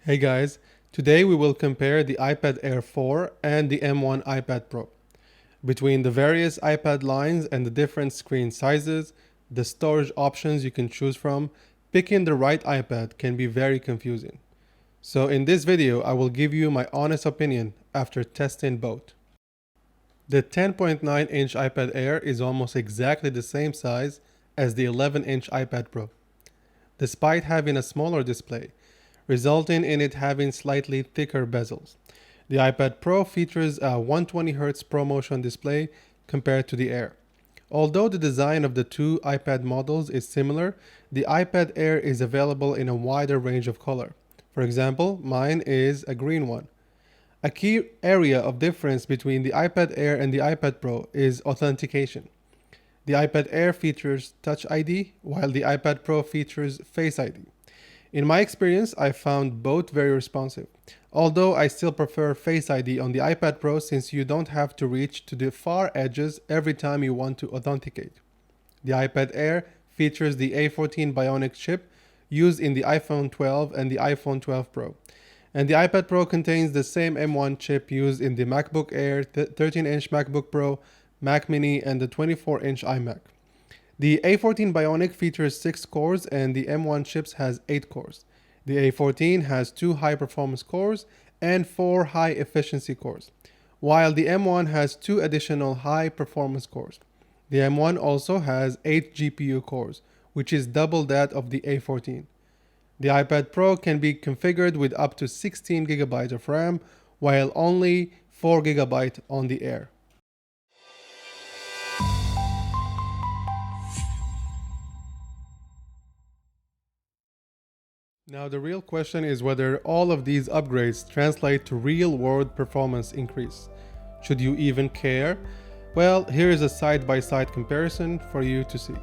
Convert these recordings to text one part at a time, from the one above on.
Hey guys, today we will compare the iPad Air 4 and the M1 iPad Pro. Between the various iPad lines and the different screen sizes, the storage options you can choose from, picking the right iPad can be very confusing. So in this video, I will give you my honest opinion after testing both. The 10.9-inch iPad Air is almost exactly the same size as the 11-inch iPad Pro, despite having a smaller display, resulting in it having slightly thicker bezels. The iPad Pro features a 120Hz ProMotion display compared to the Air. Although the design of the two iPad models is similar, the iPad Air is available in a wider range of color. For example, mine is a green one. A key area of difference between the iPad Air and the iPad Pro is authentication. The iPad Air features Touch ID, while the iPad Pro features Face ID. In my experience, I found both very responsive, although I still prefer Face ID on the iPad Pro since you don't have to reach to the far edges every time you want to authenticate. The iPad Air features the A14 Bionic chip used in the iPhone 12 and the iPhone 12 Pro, and the iPad Pro contains the same M1 chip used in the MacBook Air, 13-inch MacBook Pro, Mac Mini, and the 24-inch iMac. The A14 Bionic features 6 cores and the M1 chips has 8 cores. The A14 has 2 high-performance cores and 4 high-efficiency cores, while the M1 has 2 additional high-performance cores. The M1 also has 8 GPU cores, which is double that of the A14. The iPad Pro can be configured with up to 16 GB of RAM, while only 4 GB on the Air. Now the real question is whether all of these upgrades translate to real-world performance increase. Should you even care? Well, here is a side-by-side comparison for you to see.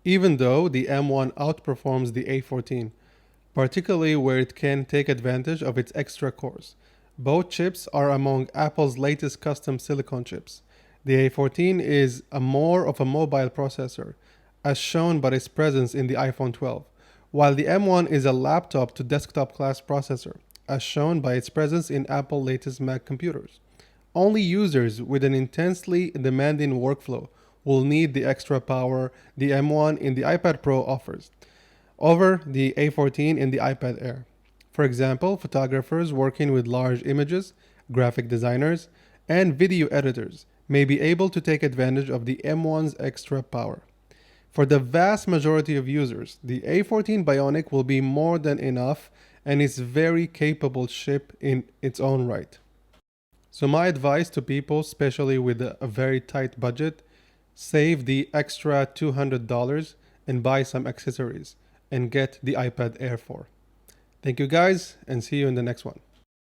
even though the M1 outperforms the A14, particularly where it can take advantage of its extra cores. Both chips are among Apple's latest custom silicon chips. The A14 is more of a mobile processor, as shown by its presence in the iPhone 12, while the M1 is a laptop to desktop class processor, as shown by its presence in Apple's latest Mac computers. Only users with an intensely demanding workflow will need the extra power the M1 in the iPad Pro offers over the A14 in the iPad Air. For example, photographers working with large images, graphic designers, and video editors may be able to take advantage of the M1's extra power. For the vast majority of users, the A14 Bionic will be more than enough and is very capable chip in its own right. So my advice to people, especially with a very tight budget, save the extra $200 and buy some accessories and get the iPad Air 4. Thank you guys and see you in the next one.